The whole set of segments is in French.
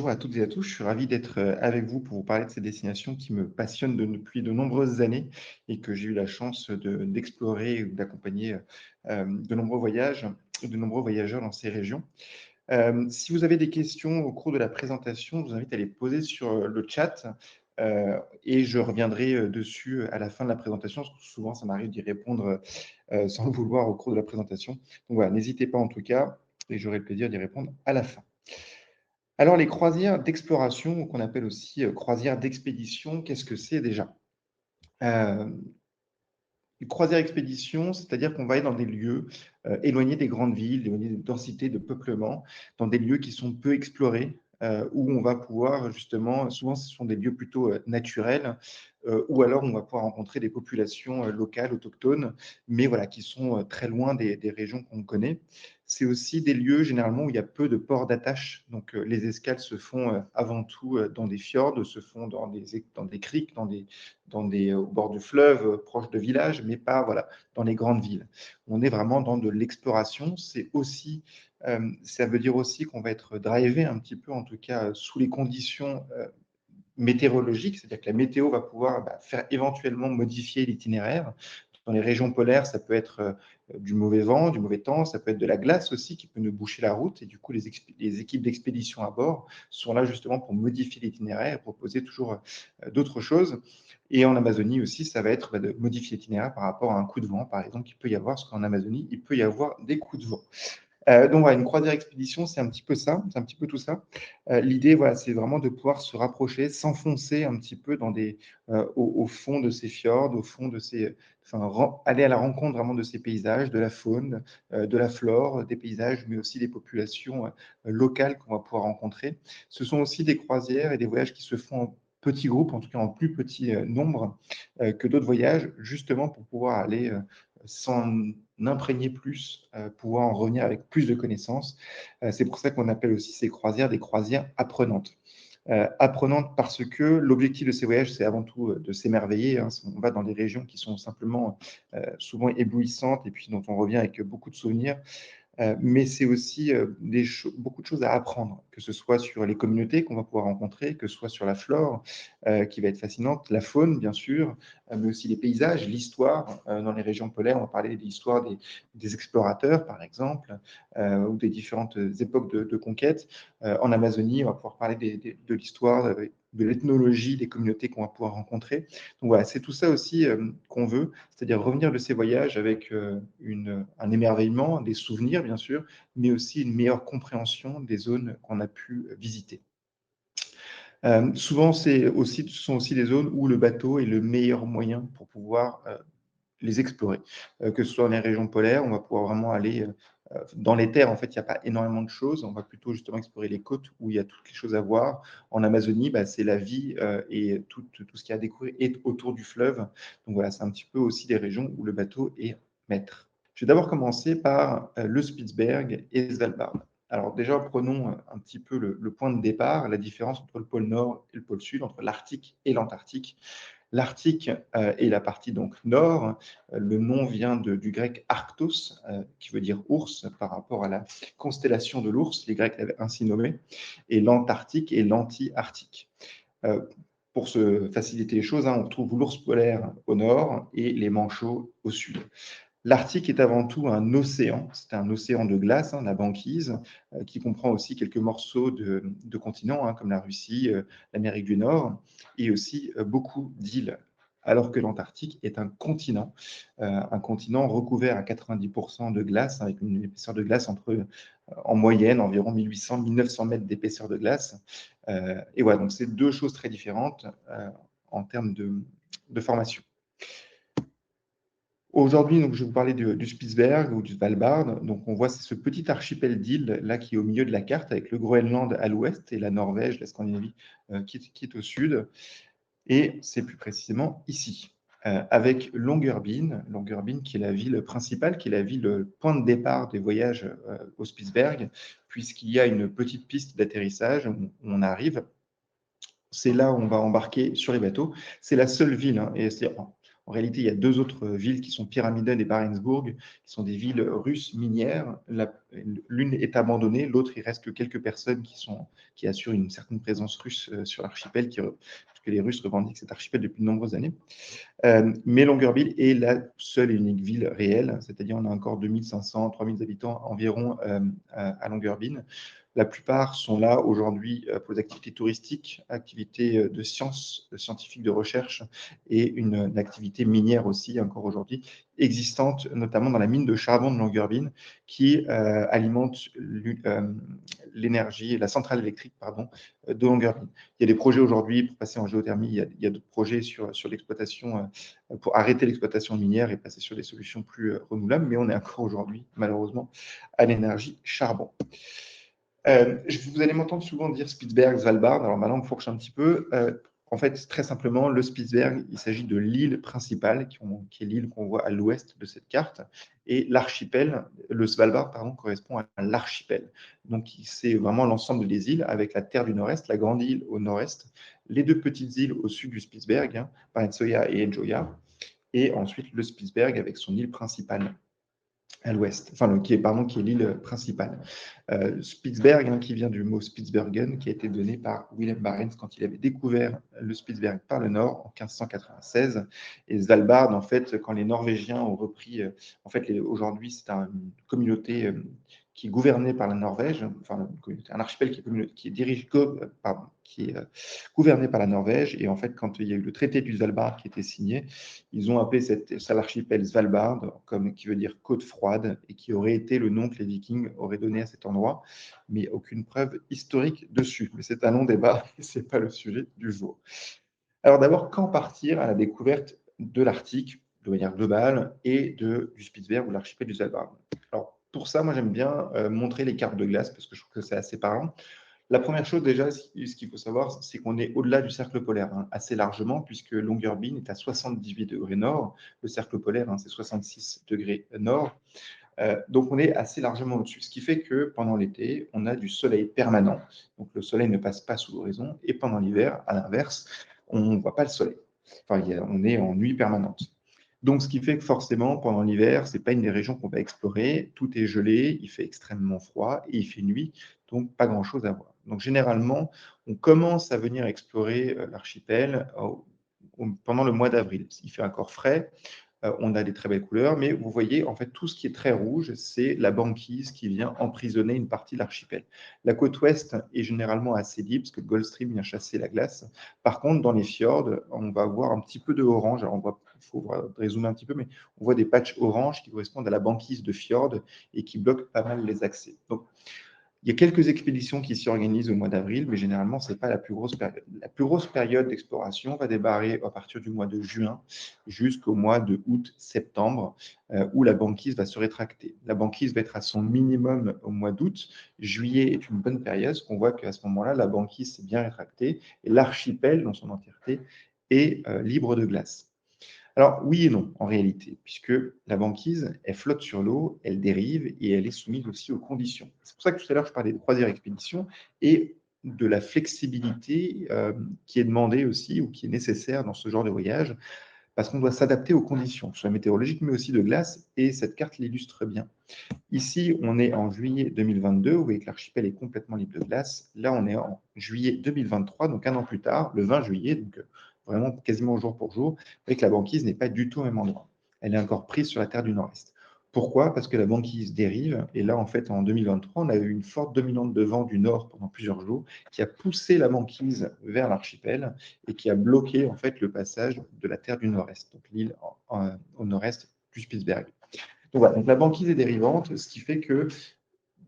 bonjour à toutes et à tous. Je suis ravi d'être avec vous pour vous parler de ces destinations qui me passionnent depuis de nombreuses années et que j'ai eu la chance d'explorer ou d'accompagner de nombreux voyages, de nombreux voyageurs dans ces régions. Si vous avez des questions au cours de la présentation, je vous invite à les poser sur le chat et je reviendrai dessus à la fin de la présentation, parce que souvent ça m'arrive d'y répondre sans le vouloir au cours de la présentation. Donc voilà, n'hésitez pas en tout cas et j'aurai le plaisir d'y répondre à la fin. Alors, les croisières d'exploration, qu'on appelle aussi croisières d'expédition, qu'est-ce que c'est déjà? Euh, une croisière expédition, c'est-à-dire qu'on va aller dans des lieux éloignés des grandes villes, éloignés des densités de peuplement, dans des lieux qui sont peu explorés, où on va pouvoir justement, souvent ce sont des lieux plutôt naturels, ou alors on va pouvoir rencontrer des populations locales, autochtones, mais voilà, qui sont très loin des régions qu'on connaît. C'est aussi des lieux généralement où il y a peu de ports d'attache, donc les escales se font avant tout dans des fjords, se font dans des criques, au bord du fleuve, proche de villages, mais pas voilà, dans les grandes villes. On est vraiment dans de l'exploration. Ça veut dire aussi qu'on va être drivé un petit peu, en tout cas, sous les conditions météorologiques, c'est-à-dire que la météo va pouvoir faire éventuellement modifier l'itinéraire. Dans les régions polaires, ça peut être du mauvais vent, du mauvais temps, ça peut être de la glace aussi qui peut nous boucher la route. Et du coup, les équipes d'expédition à bord sont là justement pour modifier l'itinéraire et proposer toujours d'autres choses. Et en Amazonie aussi, ça va être de modifier l'itinéraire par rapport à un coup de vent, par exemple, qu'il peut y avoir, parce qu'en Amazonie, il peut y avoir des coups de vent. Donc voilà, une croisière expédition, c'est un petit peu ça, c'est un petit peu tout ça. L'idée, voilà, c'est vraiment de pouvoir se rapprocher, s'enfoncer un petit peu au fond de ces fjords, au fond de aller à la rencontre vraiment de ces paysages, de la faune, de la flore, des paysages, mais aussi des populations locales qu'on va pouvoir rencontrer. Ce sont aussi des croisières et des voyages qui se font en petits groupes, en tout cas en plus petit nombre que d'autres voyages, justement pour pouvoir aller s'en imprégner plus, pouvoir en revenir avec plus de connaissances. C'est pour ça qu'on appelle aussi ces croisières des croisières apprenantes. Apprenantes parce que l'objectif de ces voyages, c'est avant tout de s'émerveiller. Hein. On va dans des régions qui sont simplement souvent éblouissantes et puis dont on revient avec beaucoup de souvenirs. Mais c'est aussi beaucoup de choses à apprendre, que ce soit sur les communautés qu'on va pouvoir rencontrer, que ce soit sur la flore qui va être fascinante, la faune bien sûr, mais aussi les paysages, l'histoire. Dans les régions polaires, on va parler de l'histoire des explorateurs par exemple, ou des différentes époques de conquête. En Amazonie, on va pouvoir parler de l'histoire, de l'ethnologie des communautés qu'on va pouvoir rencontrer. Donc voilà, c'est tout ça aussi qu'on veut, c'est-à-dire revenir de ces voyages avec un émerveillement, des souvenirs bien sûr, mais aussi une meilleure compréhension des zones qu'on a pu visiter. Souvent, ce sont aussi des zones où le bateau est le meilleur moyen pour pouvoir les explorer. Que ce soit dans les régions polaires, on va pouvoir vraiment aller dans les terres. En fait, il n'y a pas énormément de choses. On va plutôt justement explorer les côtes où il y a toutes les choses à voir. En Amazonie, c'est la vie et tout ce qu'il y a à découvrir est autour du fleuve. Donc voilà, c'est un petit peu aussi des régions où le bateau est maître. Je vais d'abord commencer par le Spitzberg et Svalbard. Alors déjà, prenons un petit peu le point de départ, la différence entre le pôle Nord et le pôle Sud, entre l'Arctique et l'Antarctique. L'Arctique est la partie donc nord. Le nom vient du grec Arctos, qui veut dire ours, par rapport à la constellation de l'ours. Les Grecs l'avaient ainsi nommé. Et l'Antarctique est l'anti-arctique. Euh, pour se faciliter les choses, hein, on retrouve l'ours polaire au nord et les manchots au sud. L'Arctique est avant tout un océan, c'est un océan de glace, hein, la banquise, qui comprend aussi quelques morceaux de continents, hein, comme la Russie, l'Amérique du Nord, et aussi beaucoup d'îles, alors que l'Antarctique est un continent recouvert à 90% de glace, avec une épaisseur de glace en moyenne, environ 1800-1900 mètres d'épaisseur de glace. Et voilà, donc c'est deux choses très différentes en termes de formation. Aujourd'hui, donc, je vais vous parler du Spitzberg ou du Svalbard. Donc, on voit c'est ce petit archipel d'îles là qui est au milieu de la carte avec le Groenland à l'ouest et la Norvège, la Scandinavie qui est au sud. Et c'est plus précisément ici, avec Longyearbyen qui est la ville principale, qui est la ville point de départ des voyages au Spitzberg, puisqu'il y a une petite piste d'atterrissage où on arrive. C'est là où on va embarquer sur les bateaux. C'est la seule ville, hein, et En réalité, il y a deux autres villes qui sont Pyramiden et Barentsburg, qui sont des villes russes minières. L'une est abandonnée, l'autre, il reste que quelques personnes qui assurent une certaine présence russe sur l'archipel, puisque les Russes revendiquent cet archipel depuis de nombreuses années. Mais Longyearbyen est la seule et unique ville réelle, c'est-à-dire on a encore 2500, 3000 habitants environ à Longyearbyen. La plupart sont là aujourd'hui pour des activités touristiques, activités de sciences, scientifiques de recherche et une activité minière aussi encore aujourd'hui existante, notamment dans la mine de charbon de Longyearbyen qui alimente l'énergie, la centrale électrique pardon, de Longyearbyen. Il y a des projets aujourd'hui pour passer en géothermie, il y a d'autres projets sur l'exploitation, pour arrêter l'exploitation minière et passer sur des solutions plus renouvelables, mais on est encore aujourd'hui, malheureusement, à l'énergie charbon. Vous allez m'entendre souvent dire Spitsberg, Svalbard. Alors ma langue fourche un petit peu. En fait, très simplement, le Spitsberg, il s'agit de l'île principale, qui est l'île qu'on voit à l'ouest de cette carte. Et l'archipel, le Svalbard, pardon, correspond à l'archipel. Donc, c'est vraiment l'ensemble des îles avec la terre du nord-est, la grande île au nord-est, les deux petites îles au sud du Spitsberg, hein, Paretsoya et Enjoya, et ensuite le Spitsberg avec son île principale à l'ouest, enfin, qui est l'île principale. Spitsberg, hein, qui vient du mot Spitsbergen, qui a été donné par Willem Barents quand il avait découvert le Spitsberg par le nord en 1596. Et Svalbard, en fait, quand les Norvégiens ont repris, en fait, aujourd'hui, c'est une communauté qui est gouvernée par la Norvège, enfin, un archipel qui est gouverné par la Norvège. Et en fait, quand il y a eu le traité du Svalbard qui était signé, ils ont appelé cet archipel Svalbard, qui veut dire côte froide, et qui aurait été le nom que les Vikings auraient donné à cet endroit, mais aucune preuve historique dessus. Mais c'est un long débat et ce n'est pas le sujet du jour. Alors d'abord, quand partir à la découverte de l'Arctique, de manière globale, et du Spitzberg ou l'archipel du Svalbard? Alors pour ça, moi j'aime bien montrer les cartes de glace parce que je trouve que c'est assez parlant. La première chose déjà, ce qu'il faut savoir, c'est qu'on est au-delà du cercle polaire, hein, assez largement, puisque Longyearbyen est à 78 degrés nord. Le cercle polaire, hein, c'est 66 degrés nord. Donc on est assez largement au-dessus, ce qui fait que pendant l'été, on a du soleil permanent. Donc le soleil ne passe pas sous l'horizon. Et pendant l'hiver, à l'inverse, on ne voit pas le soleil. Enfin, on est en nuit permanente. Donc, ce qui fait que forcément, pendant l'hiver, ce n'est pas une des régions qu'on va explorer. Tout est gelé, il fait extrêmement froid et il fait nuit, donc pas grand-chose à voir. Donc, généralement, on commence à venir explorer l'archipel pendant le mois d'avril. Il fait encore frais, on a des très belles couleurs, mais vous voyez, en fait, tout ce qui est très rouge, c'est la banquise qui vient emprisonner une partie de l'archipel. La côte ouest est généralement assez libre, parce que le Gulf Stream vient chasser la glace. Par contre, dans les fjords, on va voir un petit peu de orange. Alors, il faut rézoomer un petit peu, mais on voit des patchs orange qui correspondent à la banquise de fjord et qui bloquent pas mal les accès. Donc, il y a quelques expéditions qui s'y organisent au mois d'avril, mais généralement, ce n'est pas la plus grosse période. La plus grosse période d'exploration va démarrer à partir du mois de juin jusqu'au mois de août-septembre, où la banquise va se rétracter. La banquise va être à son minimum au mois d'août. Juillet est une bonne période, parce qu'on voit qu'à ce moment-là, la banquise s'est bien rétractée et l'archipel, dans son entièreté, est libre de glace. Alors, oui et non, en réalité, puisque la banquise, elle flotte sur l'eau, elle dérive et elle est soumise aussi aux conditions. C'est pour ça que tout à l'heure, je parlais de croisière expédition et de la flexibilité qui est demandée aussi ou qui est nécessaire dans ce genre de voyage, parce qu'on doit s'adapter aux conditions, soit météorologiques, mais aussi de glace, et cette carte l'illustre bien. Ici, on est en juillet 2022, vous voyez que l'archipel est complètement libre de glace. Là, on est en juillet 2023, donc un an plus tard, le 20 juillet, donc vraiment quasiment jour pour jour, vous voyez que la banquise n'est pas du tout au même endroit. Elle est encore prise sur la terre du nord-est. Pourquoi? Parce que la banquise dérive, et là, en fait, en 2023, on a eu une forte dominante de vent du nord pendant plusieurs jours, qui a poussé la banquise vers l'archipel et qui a bloqué, en fait, le passage de la terre du nord-est, donc l'île au nord-est du Spitzberg. Donc, voilà, donc la banquise est dérivante, ce qui fait que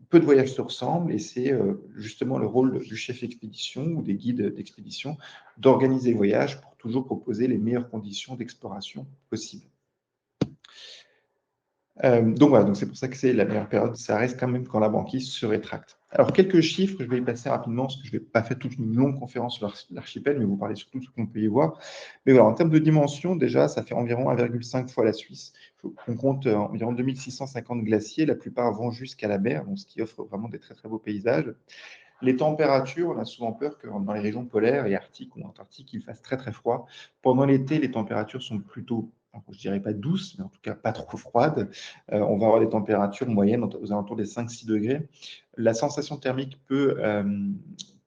peu de voyages se ressemblent et c'est justement le rôle du chef expédition ou des guides d'expédition d'organiser les voyages pour toujours proposer les meilleures conditions d'exploration possibles. Donc voilà, donc c'est pour ça que c'est la meilleure période, ça reste quand même quand la banquise se rétracte. Alors quelques chiffres, je vais y passer rapidement parce que je ne vais pas faire toute une longue conférence sur l'archipel, mais vous parlez surtout de ce qu'on peut y voir. Mais voilà, en termes de dimension, déjà, ça fait environ 1,5 fois la Suisse. On compte environ 2650 glaciers, la plupart vont jusqu'à la mer, donc ce qui offre vraiment des très très beaux paysages. Les températures, on a souvent peur que dans les régions polaires et arctiques ou antarctiques, il fasse très très froid. Pendant l'été, les températures sont plutôt alors, je dirais pas douce, mais en tout cas pas trop froide. On va avoir des températures moyennes aux alentours des 5-6 degrés. La sensation thermique peut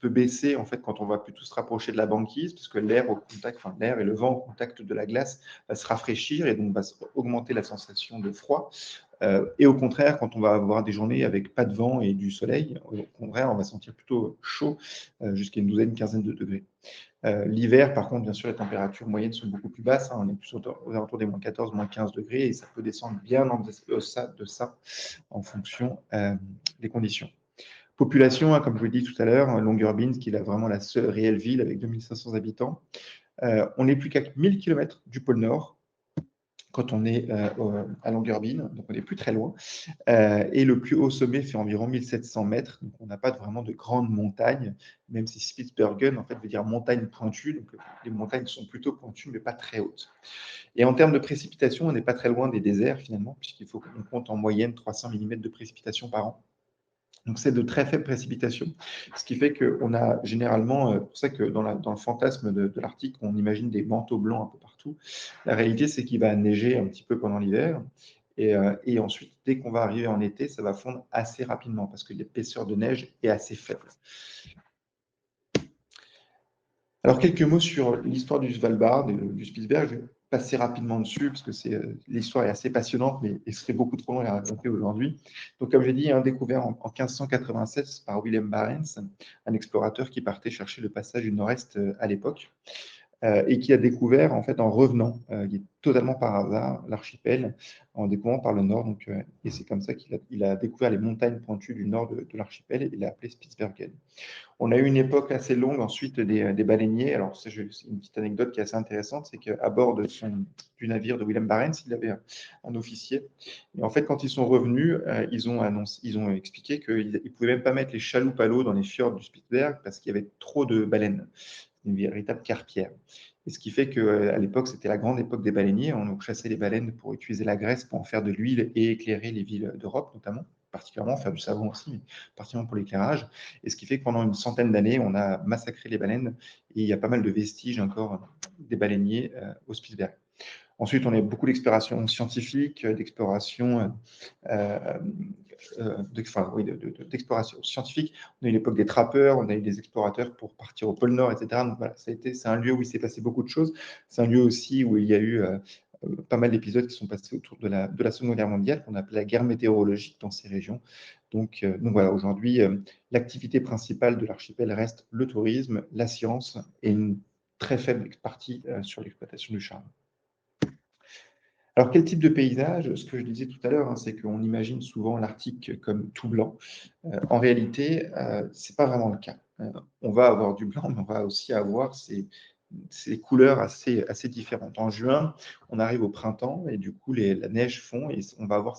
baisser en fait quand on va plutôt se rapprocher de la banquise, parce que l'air au contact, enfin l'air et le vent au contact de la glace va se rafraîchir et donc va augmenter la sensation de froid. Et au contraire, quand on va avoir des journées avec pas de vent et du soleil, au contraire, on va sentir plutôt chaud, jusqu'à une douzaine, quinzaine de degrés. L'hiver, par contre, bien sûr, les températures moyennes sont beaucoup plus basses, hein. On est plus aux alentours des -14, -15 degrés, et ça peut descendre bien en deçà de ça en fonction des conditions. Population, hein, comme je vous l'ai dit tout à l'heure, Longyearbyen, qui est vraiment la seule réelle ville avec 2500 habitants. On n'est plus qu'à 1000 km du pôle Nord quand on est à Longyearbyen, donc on n'est plus très loin. Et le plus haut sommet fait environ 1700 mètres, donc on n'a pas vraiment de grandes montagnes, même si Spitsbergen en fait veut dire montagne pointue, donc les montagnes sont plutôt pointues mais pas très hautes. Et en termes de précipitation, on n'est pas très loin des déserts finalement, puisqu'il faut qu'on compte en moyenne 300 mm de précipitation par an. Donc c'est de très faibles précipitations, ce qui fait qu'on a généralement, pour ça que dans le fantasme de l'Arctique, on imagine des manteaux blancs un peu partout. La réalité, c'est qu'il va neiger un petit peu pendant l'hiver, et ensuite, dès qu'on va arriver en été, ça va fondre assez rapidement, parce que l'épaisseur de neige est assez faible. Alors, quelques mots sur l'histoire du Svalbard et du Spitsberg. Je vais passer rapidement dessus, parce que l'histoire est assez passionnante, mais il serait beaucoup trop long à raconter aujourd'hui. Donc, comme j'ai dit, découvert en 1587 par Willem Barents, un explorateur qui partait chercher le passage du Nord-Est à l'époque. Et qui a découvert, en fait, en revenant, totalement par hasard, l'archipel, en découvrant par le nord. Donc, et c'est comme ça qu'il a découvert les montagnes pointues du nord de l'archipel, et il l'a appelé Spitsbergen. On a eu une époque assez longue ensuite des baleiniers. Alors, c'est une petite anecdote qui est assez intéressante, c'est qu'à bord du navire de Willem Barents, il avait un officier. Et en fait, quand ils sont revenus, ils ont expliqué qu'ils ne pouvaient même pas mettre les chaloupes à l'eau dans les fjords du Spitsberg parce qu'il y avait trop de baleines, une véritable carpière. Et ce qui fait qu'à l'époque, c'était la grande époque des baleiniers. On chassait les baleines pour utiliser la graisse pour en faire de l'huile et éclairer les villes d'Europe, notamment, particulièrement faire du savon aussi, mais particulièrement pour l'éclairage. Et ce qui fait que pendant une centaine d'années, on a massacré les baleines, et il y a pas mal de vestiges encore des baleiniers au Spitsberg. Ensuite, on a beaucoup d'exploration scientifique, d'exploration d'exploration scientifique. On a eu l'époque des trappeurs, on a eu des explorateurs pour partir au pôle Nord, etc. Donc voilà, c'est un lieu où il s'est passé beaucoup de choses. C'est un lieu aussi où il y a eu pas mal d'épisodes qui sont passés autour de la Seconde Guerre mondiale, qu'on appelle la guerre météorologique dans ces régions. Donc voilà, aujourd'hui, l'activité principale de l'archipel reste le tourisme, la science et une très faible partie sur l'exploitation du charbon. Alors, quel type de paysage? Ce que je disais tout à l'heure, c'est qu'on imagine souvent l'Arctique comme tout blanc. En réalité, ce n'est pas vraiment le cas. On va avoir du blanc, mais on va aussi avoir ces couleurs assez différentes. En juin, on arrive au printemps et du coup, la neige fond et on va avoir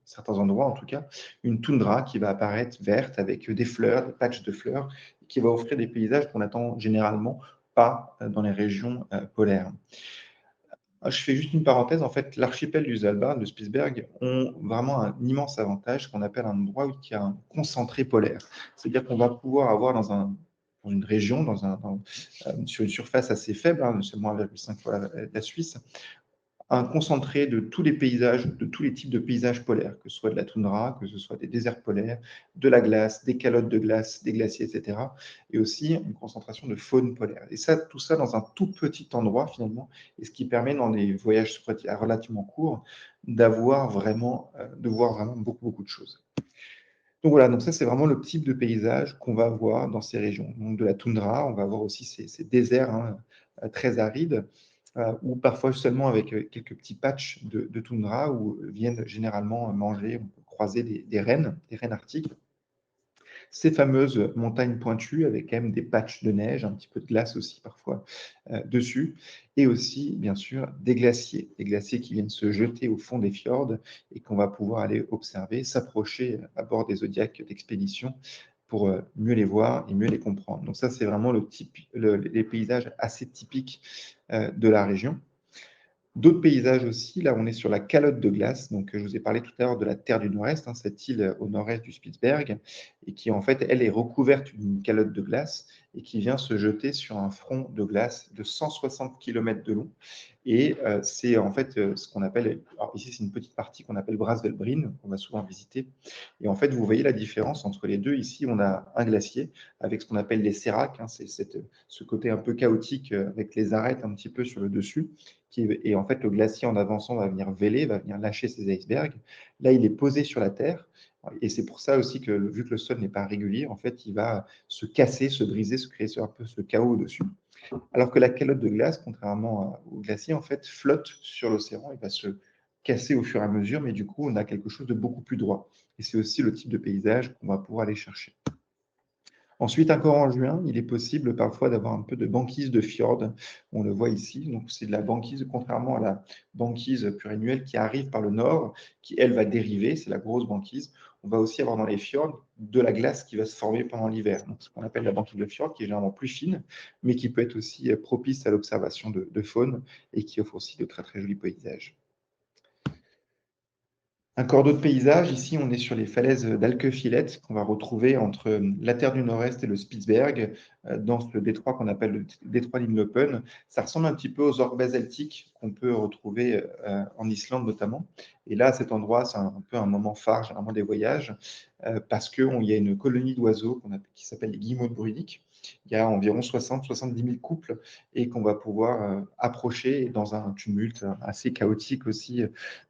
certains endroits, en tout cas, une toundra qui va apparaître verte avec des fleurs, des patchs de fleurs, qui va offrir des paysages qu'on n'attend généralement pas dans les régions polaires. Je fais juste une parenthèse. En fait, l'archipel du Svalbard, de Spitsberg, ont vraiment un immense avantage qu'on appelle un endroit qui a un concentré polaire. C'est-à-dire qu'on va pouvoir avoir dans une région, sur une surface assez faible, seulement 1,5 fois la Suisse, un concentré de tous les paysages, de tous les types de paysages polaires, que ce soit de la toundra, que ce soit des déserts polaires, de la glace, des calottes de glace, des glaciers, etc. Et aussi une concentration de faune polaire. Et ça, tout ça dans un tout petit endroit finalement, et ce qui permet dans des voyages relativement courts de voir vraiment beaucoup de choses. Donc voilà, donc ça c'est vraiment le type de paysage qu'on va avoir dans ces régions. Donc de la toundra, on va avoir aussi ces déserts très arides, ou parfois seulement avec quelques petits patchs de toundra où viennent généralement manger, on peut croiser des rennes arctiques. Ces fameuses montagnes pointues avec quand même des patchs de neige, un petit peu de glace aussi parfois dessus, et aussi bien sûr des glaciers qui viennent se jeter au fond des fjords et qu'on va pouvoir aller observer, s'approcher à bord des zodiacs d'expédition pour mieux les voir et mieux les comprendre. Donc ça, c'est vraiment les paysages assez typiques de la région. D'autres paysages aussi, là on est sur la calotte de glace, donc je vous ai parlé tout à l'heure de la Terre du Nord-Est, cette île au nord-est du Spitsberg, et qui en fait, elle est recouverte d'une calotte de glace et qui vient se jeter sur un front de glace de 160 km de long Et c'est en fait ce qu'on appelle, alors ici c'est une petite partie qu'on appelle Brasvelbrine, qu'on va souvent visiter. Et en fait, vous voyez la différence entre les deux. Ici, on a un glacier avec ce qu'on appelle les séracs, hein, c'est ce côté un peu chaotique avec les arêtes un petit peu sur le dessus. Et en fait, le glacier en avançant va venir vêler, va venir lâcher ses icebergs. Là, il est posé sur la Terre. Et c'est pour ça aussi que, vu que le sol n'est pas régulier, en fait, il va se casser, se briser, se créer un peu ce chaos au-dessus. Alors que la calotte de glace, contrairement au glacier, en fait, flotte sur l'océan et va se casser au fur et à mesure, mais du coup, on a quelque chose de beaucoup plus droit. Et c'est aussi le type de paysage qu'on va pouvoir aller chercher. Ensuite, encore en juin, il est possible parfois d'avoir un peu de banquise de fjord. On le voit ici. Donc, c'est de la banquise, contrairement à la banquise pluriannuelle qui arrive par le nord, qui, elle, va dériver. C'est la grosse banquise. On va aussi avoir dans les fjords de la glace qui va se former pendant l'hiver. Donc, ce qu'on appelle la banquise de fjord, qui est généralement plus fine, mais qui peut être aussi propice à l'observation de faune et qui offre aussi de très, très jolis paysages. Un corps d'autres paysages, ici on est sur les falaises d'Alquefilette qu'on va retrouver entre la Terre du Nord-Est et le Spitzberg, dans ce détroit qu'on appelle le détroit d'Inlopen. Ça ressemble un petit peu aux orgues basaltiques qu'on peut retrouver en Islande notamment. Et là, à cet endroit, c'est un peu un moment phare, généralement des voyages, parce qu'il y a une colonie d'oiseaux qui s'appelle les guillemots de Brunique. Il y a environ 60-70 000 couples et qu'on va pouvoir approcher dans un tumulte assez chaotique aussi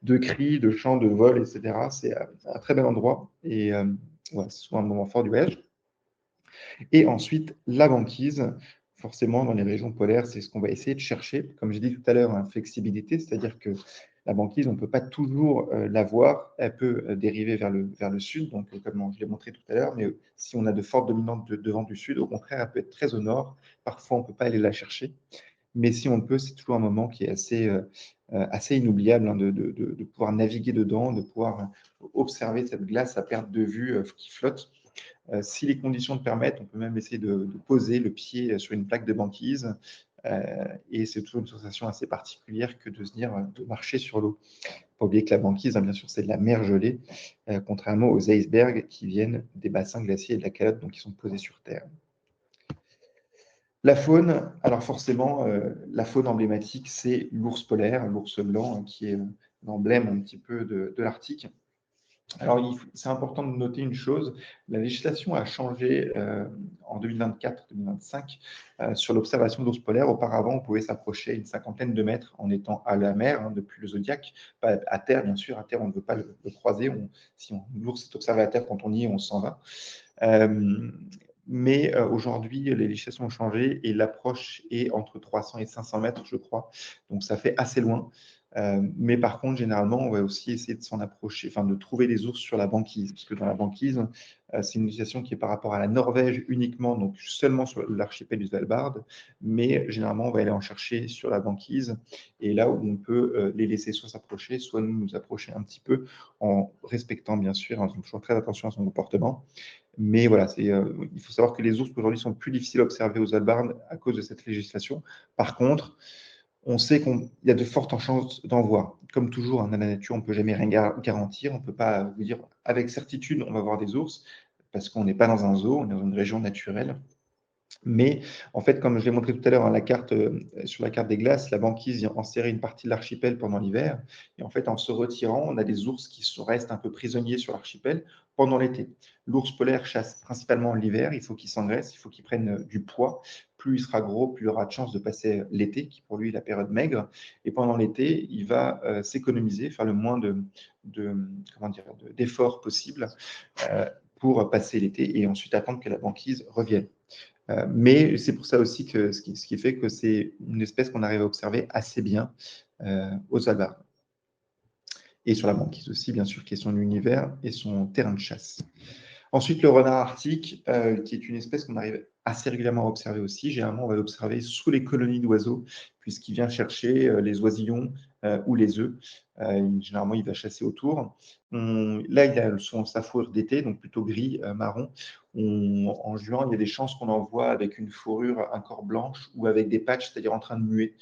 de cris, de chants, de vols, etc. C'est un très bel endroit et ouais, c'est souvent un moment fort du voyage. Et ensuite, la banquise, forcément, dans les régions polaires, c'est ce qu'on va essayer de chercher. Comme j'ai dit tout à l'heure, hein, flexibilité, c'est-à-dire que la banquise, on ne peut pas toujours la voir, elle peut dériver vers le sud, donc comme je l'ai montré tout à l'heure, mais si on a de fortes dominantes de vent du sud, au contraire, elle peut être très au nord. Parfois, on ne peut pas aller la chercher. Mais si on peut, c'est toujours un moment qui est assez inoubliable, hein, de pouvoir naviguer dedans, de pouvoir observer cette glace à perte de vue qui flotte. Si les conditions le permettent, on peut même essayer de poser le pied sur une plaque de banquise. Et c'est toujours une sensation assez particulière que de se dire de marcher sur l'eau. Pas oublier que la banquise, hein, bien sûr, c'est de la mer gelée, contrairement aux icebergs qui viennent des bassins glaciers et de la calotte, donc qui sont posés sur Terre. La faune, alors forcément, la faune emblématique, c'est l'ours polaire, l'ours blanc, hein, qui est l'emblème un petit peu de l'Arctique. Alors, c'est important de noter une chose, la législation a changé en 2024-2025 sur l'observation d'ours polaires. Auparavant, on pouvait s'approcher une cinquantaine de mètres en étant à la mer, hein, depuis le Zodiac, pas à terre, bien sûr. À terre, on ne veut pas le croiser. Si l'ours est observé à terre, quand on y est, on s'en va. Mais aujourd'hui, les législations ont changé et l'approche est entre 300 et 500 mètres, je crois. Donc, ça fait assez loin. Mais par contre, généralement, on va aussi essayer de s'en approcher, enfin de trouver des ours sur la banquise, parce que dans la banquise, c'est une législation qui est par rapport à la Norvège uniquement, donc seulement sur l'archipel du Svalbard, mais généralement, on va aller en chercher sur la banquise, et là où on peut les laisser soit s'approcher, soit nous approcher un petit peu, en respectant bien sûr, en faisant toujours très attention à son comportement. Mais voilà, il faut savoir que les ours aujourd'hui sont plus difficiles à observer aux Svalbard à cause de cette législation. Par contre, on sait qu'il y a de fortes chances d'en voir. Comme toujours, hein, dans la nature, on ne peut jamais rien garantir. On ne peut pas vous dire avec certitude on va voir des ours, parce qu'on n'est pas dans un zoo, on est dans une région naturelle. Mais en fait, comme je l'ai montré tout à l'heure, hein, sur la carte des glaces, la banquise vient enserrer une partie de l'archipel pendant l'hiver. Et en fait, en se retirant, on a des ours qui restent un peu prisonniers sur l'archipel pendant l'été. L'ours polaire chasse principalement l'hiver, il faut qu'il s'engraisse, il faut qu'il prenne du poids. Plus il sera gros, plus il aura de chance de passer l'été, qui pour lui est la période maigre. Et pendant l'été, il va s'économiser, faire le moins d'efforts possible pour passer l'été et ensuite attendre que la banquise revienne. Mais c'est pour ça aussi que ce qui fait que c'est une espèce qu'on arrive à observer assez bien aux Svalbard. Et sur la banquise aussi, bien sûr, qui est son univers et son terrain de chasse. Ensuite, le renard arctique, qui est une espèce qu'on arrive assez régulièrement à observer aussi. Généralement, on va l'observer sous les colonies d'oiseaux, puisqu'il vient chercher les oisillons ou les œufs. Généralement, il va chasser autour. Là, il a sa fourrure d'été, donc plutôt gris, marron. En juin, il y a des chances qu'on en voit avec une fourrure encore blanche ou avec des patchs, c'est-à-dire en train de muer,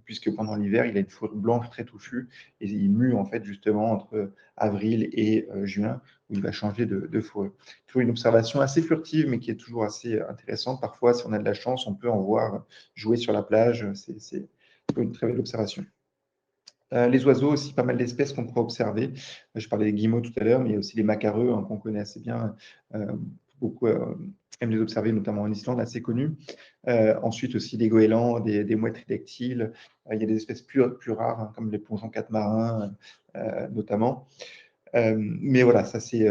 puisque pendant l'hiver, il a une fourrure blanche très touffue et il mue en fait justement entre avril et juin, où il va changer de fourrure. Toujours une observation assez furtive, mais qui est toujours assez intéressante. Parfois, si on a de la chance, on peut en voir jouer sur la plage. C'est une très belle observation. Les oiseaux aussi, pas mal d'espèces qu'on pourra observer. Je parlais des guillemots tout à l'heure, mais il y a aussi les macareux hein, qu'on connaît assez bien. Euh, Beaucoup aiment les observer, notamment en Islande, assez connus. Ensuite aussi des goélands, des mouettes tridactyles. Il y a des espèces plus rares, hein, comme les plongeons catmarins, notamment. Mais voilà, ça c'est,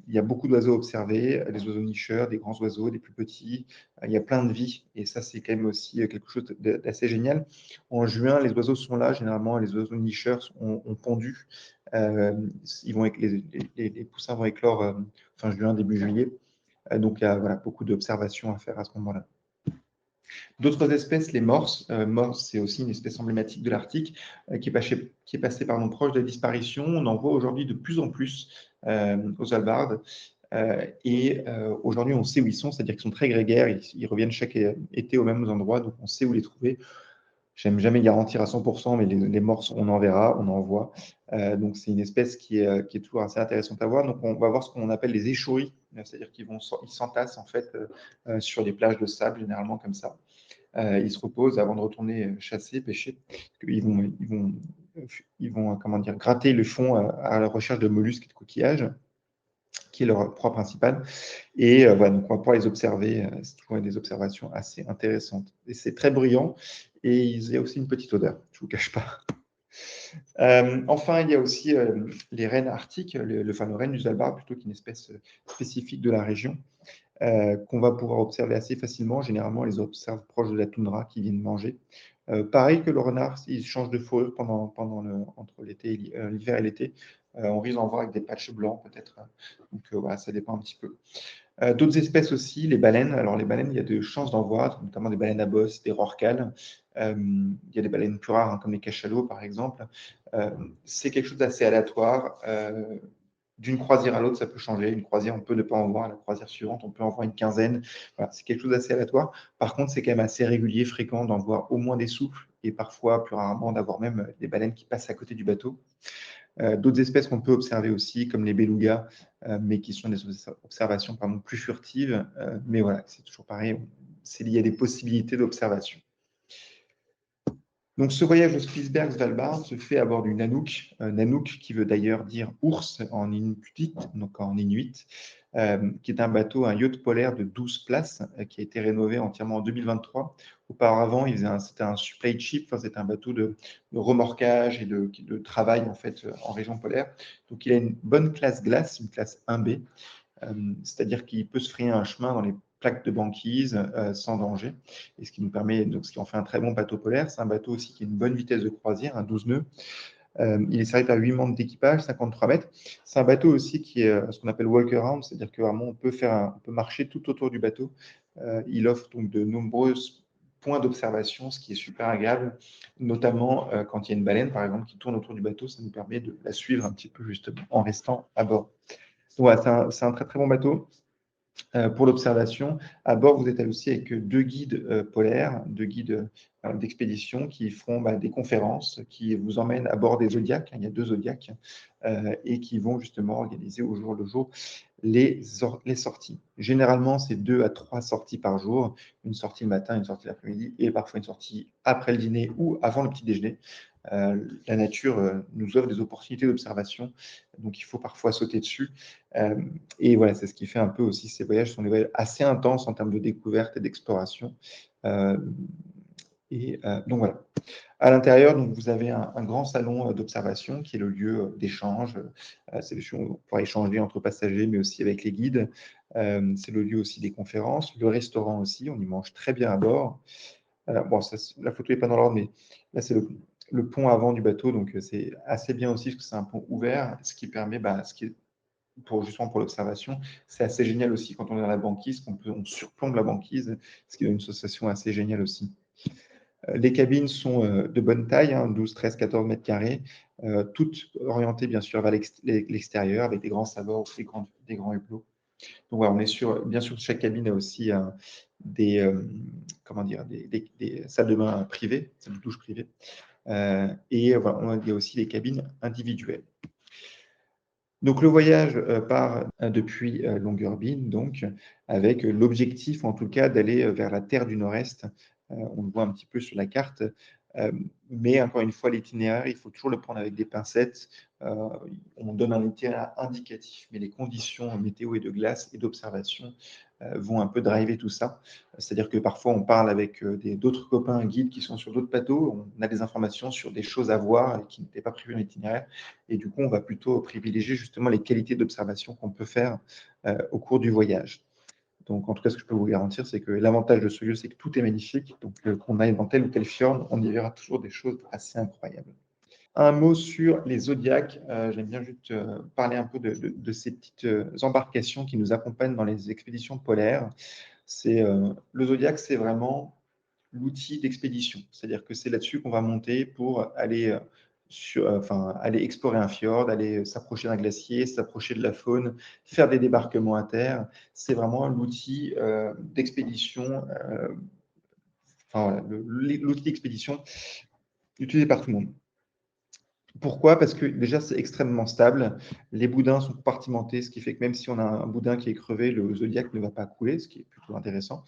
il y a beaucoup d'oiseaux observés, des oiseaux nicheurs, des grands oiseaux, des plus petits. Il y a plein de vie et ça c'est quand même aussi quelque chose d'assez génial. En juin, les oiseaux sont là, généralement les oiseaux nicheurs ont pondu. Euh, ils vont, les poussins vont éclore fin juin, début juillet. Donc il y a voilà, beaucoup d'observations à faire à ce moment-là. D'autres espèces, les morses. Morse, c'est aussi une espèce emblématique de l'Arctique qui est passée proche de la disparition. On en voit aujourd'hui de plus en plus aux Svalbard. Aujourd'hui, on sait où ils sont, c'est-à-dire qu'ils sont très grégaires. Ils reviennent chaque été aux mêmes endroits, donc on sait où les trouver. J'aime jamais garantir à 100%, mais les morses, on en verra, on en voit. Donc, c'est une espèce qui est toujours assez intéressante à voir. Donc, on va voir ce qu'on appelle les échoueries, c'est-à-dire ils s'entassent en fait sur les plages de sable, généralement comme ça. Ils se reposent avant de retourner chasser, pêcher. Ils vont comment dire, gratter le fond à la recherche de mollusques et de coquillages, qui est leur proie principale. Et voilà, donc on va pouvoir les observer. C'est toujours des observations assez intéressantes. Et c'est très bruyant. Et il y a aussi une petite odeur, je ne vous cache pas. Enfin, il y a aussi les rennes arctiques, le fameux renne du Svalbard, plutôt qu'une espèce spécifique de la région, qu'on va pouvoir observer assez facilement. Généralement, on les observe proches de la toundra qui viennent manger. Pareil que le renard, il change de fourrure entre l'hiver et l'été. On risque d'en voir avec des patchs blancs peut-être. Donc voilà, ça dépend un petit peu. D'autres espèces aussi, les baleines. Alors les baleines, il y a de chances d'en voir, notamment des baleines à bosse, des rorquals. Il y a des baleines plus rares, hein, comme les cachalots par exemple. Euh, c'est quelque chose d'assez aléatoire. D'une croisière à l'autre, ça peut changer. Une croisière, on peut ne pas en voir. La croisière suivante, on peut en voir une quinzaine. Voilà, c'est quelque chose d'assez aléatoire. Par contre, c'est quand même assez régulier, fréquent d'en voir au moins des souffles et parfois, plus rarement, d'avoir même des baleines qui passent à côté du bateau. D'autres espèces qu'on peut observer aussi, comme les belugas, mais qui sont des observations plus furtives. Mais voilà, c'est toujours pareil, c'est lié à des possibilités d'observation. Donc, ce voyage au Spitsberg-Svalbard se fait à bord du Nanook, Nanook qui veut d'ailleurs dire ours en inuit, donc en inuit, qui est un bateau, un yacht polaire de 12 places, qui a été rénové entièrement en 2023. Auparavant, c'était un supply ship, enfin, c'était un bateau de remorquage et de travail en fait en région polaire. Donc, il a une bonne classe glace, une classe 1B, c'est-à-dire qu'il peut se frayer un chemin dans les plaques de banquise sans danger, et ce qui nous permet, donc ce qui en fait un très bon bateau polaire. C'est un bateau aussi qui a une bonne vitesse de croisière, un 12 nœuds. Il est servi par 8 membres d'équipage, 53 mètres. C'est un bateau aussi qui est ce qu'on appelle walk-around, c'est-à-dire que vraiment on peut marcher tout autour du bateau. Il offre donc de nombreux points d'observation, ce qui est super agréable, notamment quand il y a une baleine, par exemple, qui tourne autour du bateau, ça nous permet de la suivre un petit peu justement en restant à bord. Voilà, c'est un très très bon bateau. Pour l'observation. À bord, vous êtes aussi avec deux guides polaires, deux guides d'expédition qui feront des conférences, qui vous emmènent à bord des Zodiacs, il y a deux Zodiacs, et qui vont justement organiser au jour le jour les sorties. Généralement, c'est 2 à 3 sorties par jour, une sortie le matin, une sortie l'après-midi, et parfois une sortie après le dîner ou avant le petit déjeuner. La nature nous offre des opportunités d'observation, donc il faut parfois sauter dessus. Et voilà, c'est ce qui fait un peu aussi ces voyages sont des voyages assez intenses en termes de découverte et d'exploration. Euh, donc voilà. À l'intérieur, donc, vous avez un grand salon d'observation qui est le lieu d'échange. C'est le lieu où on pourra échanger entre passagers, mais aussi avec les guides. C'est le lieu aussi des conférences. Le restaurant aussi, on y mange très bien à bord. Bon, la photo n'est pas dans l'ordre, mais là, c'est le pont avant du bateau. Donc, c'est assez bien aussi parce que c'est un pont ouvert, ce qui permet, justement pour l'observation, c'est assez génial aussi quand on est à la banquise, on surplombe la banquise, ce qui donne une sensation assez géniale aussi. Les cabines sont de bonne taille, hein, 12, 13, 14 mètres carrés, toutes orientées bien sûr vers l'extérieur avec des grands sabords, des grands hublots. Donc voilà, on est bien sûr, chaque cabine a aussi des, comment dire, des salles de bain privées, salles de douche privées. Et voilà, il y a aussi les cabines individuelles. Donc le voyage part depuis Longyearbyen, donc avec l'objectif en tout cas d'aller vers la terre du Nord-Est. On le voit un petit peu sur la carte. Mais encore une fois, l'itinéraire, il faut toujours le prendre avec des pincettes. On donne un itinéraire indicatif, mais les conditions météo et de glace et d'observation vont un peu driver tout ça. C'est-à-dire que parfois, on parle avec d'autres copains guides qui sont sur d'autres bateaux, on a des informations sur des choses à voir et qui n'étaient pas prévues dans l'itinéraire. Et du coup, on va plutôt privilégier justement les qualités d'observation qu'on peut faire au cours du voyage. Donc, en tout cas, ce que je peux vous garantir, c'est que l'avantage de ce lieu, c'est que tout est magnifique. Donc, qu'on aille dans tel ou tel fjord, on y verra toujours des choses assez incroyables. Un mot sur les zodiacs. J'aime bien juste parler un peu de ces petites embarcations qui nous accompagnent dans les expéditions polaires. Le zodiac, c'est vraiment l'outil d'expédition. C'est-à-dire que c'est là-dessus qu'on va monter pour aller, aller explorer un fjord, aller s'approcher d'un glacier, s'approcher de la faune, faire des débarquements à terre. C'est vraiment l'outil d'expédition, l'outil d'expédition utilisé par tout le monde. Pourquoi? Parce que déjà, c'est extrêmement stable. Les boudins sont compartimentés, ce qui fait que même si on a un boudin qui est crevé, le zodiac ne va pas couler, ce qui est plutôt intéressant.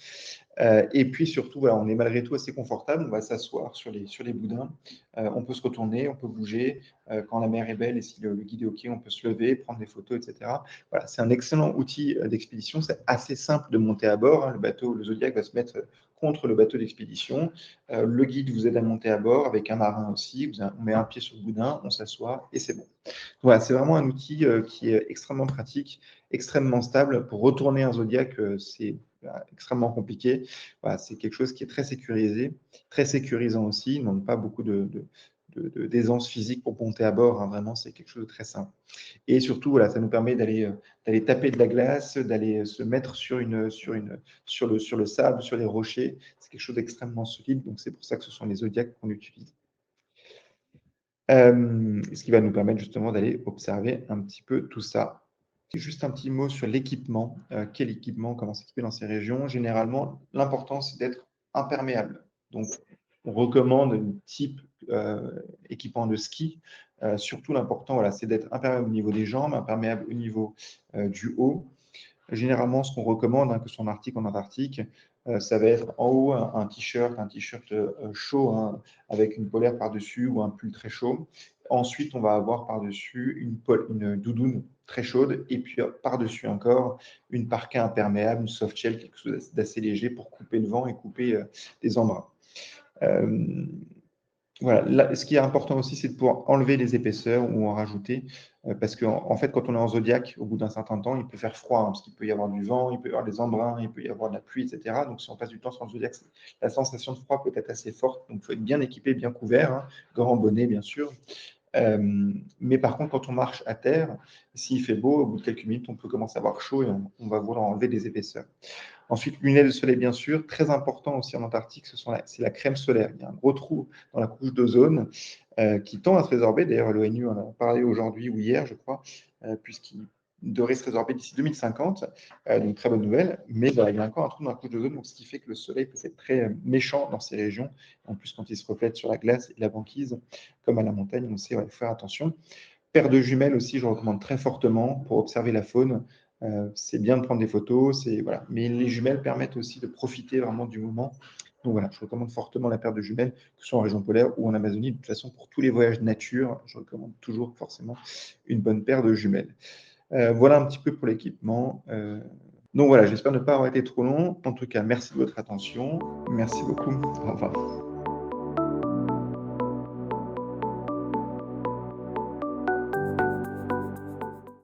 Et puis surtout, voilà, on est malgré tout assez confortable. On va s'asseoir sur les boudins. On peut se retourner, on peut bouger. Quand la mer est belle et si le guide est OK, on peut se lever, prendre des photos, etc. Voilà, c'est un excellent outil d'expédition. C'est assez simple de monter à bord, hein. Le Zodiac va se mettre contre le bateau d'expédition. Le guide vous aide à monter à bord avec un marin aussi. On met un pied sur le boudin, on s'assoit et c'est bon. Voilà, c'est vraiment un outil qui est extrêmement pratique, extrêmement stable. Pour retourner un Zodiac, c'est extrêmement compliqué. Voilà, c'est quelque chose qui est très sécurisé, très sécurisant aussi. Il ne demande pas beaucoup d'aisance physique pour monter à bord, hein. Vraiment, c'est quelque chose de très simple. Et surtout, voilà, ça nous permet d'aller taper de la glace, d'aller se mettre sur le sable, sur les rochers. C'est quelque chose d'extrêmement solide. Donc, c'est pour ça que ce sont les Zodiacs qu'on utilise. Ce qui va nous permettre justement d'aller observer un petit peu tout ça. Juste un petit mot sur l'équipement. Quel équipement, comment s'équiper dans ces régions? Généralement, l'important, c'est d'être imperméable. Donc, on recommande un type équipement de ski. Surtout, l'important, voilà, c'est d'être imperméable au niveau des jambes, imperméable au niveau du haut. Généralement, ce qu'on recommande, hein, que ce soit en Arctique ou en Antarctique, ça va être en haut un t-shirt chaud, hein, avec une polaire par-dessus ou un pull très chaud. Ensuite, on va avoir par-dessus une doudoune très chaude et puis par-dessus encore une parka imperméable, une soft shell, quelque chose d'assez léger pour couper le vent et couper les embruns. Euh, voilà. Là, ce qui est important aussi, c'est de pouvoir enlever les épaisseurs ou en rajouter, parce qu'en fait, quand on est en zodiaque, au bout d'un certain temps, il peut faire froid, hein, parce qu'il peut y avoir du vent, il peut y avoir des embruns, il peut y avoir de la pluie, etc. Donc, si on passe du temps sur le zodiaque, la sensation de froid peut être assez forte. Donc, il faut être bien équipé, bien couvert, hein, grand bonnet, bien sûr. Mais par contre, quand on marche à terre, s'il fait beau, au bout de quelques minutes, on peut commencer à avoir chaud et on va vouloir enlever des épaisseurs. Ensuite, lunettes de soleil, bien sûr. Très important aussi en Antarctique, c'est la crème solaire. Il y a un gros trou dans la couche d'ozone qui tend à se résorber. D'ailleurs, l'ONU en a parlé aujourd'hui ou hier, je crois, puisqu'il devrait se résorber d'ici 2050. Donc, très bonne nouvelle. Mais voilà, il y a encore un trou dans la couche d'ozone, donc ce qui fait que le soleil peut être très méchant dans ces régions. En plus, quand il se reflète sur la glace et la banquise, comme à la montagne, on sait, il faut faire attention. Paire de jumelles aussi, je recommande très fortement pour observer la faune. C'est bien de prendre des photos, voilà. Mais les jumelles permettent aussi de profiter vraiment du moment. Donc voilà, je recommande fortement la paire de jumelles, que ce soit en région polaire ou en Amazonie. De toute façon, pour tous les voyages nature, je recommande toujours forcément une bonne paire de jumelles. Voilà un petit peu pour l'équipement. Donc voilà, j'espère ne pas avoir été trop long. En tout cas, merci de votre attention. Merci beaucoup. Au revoir.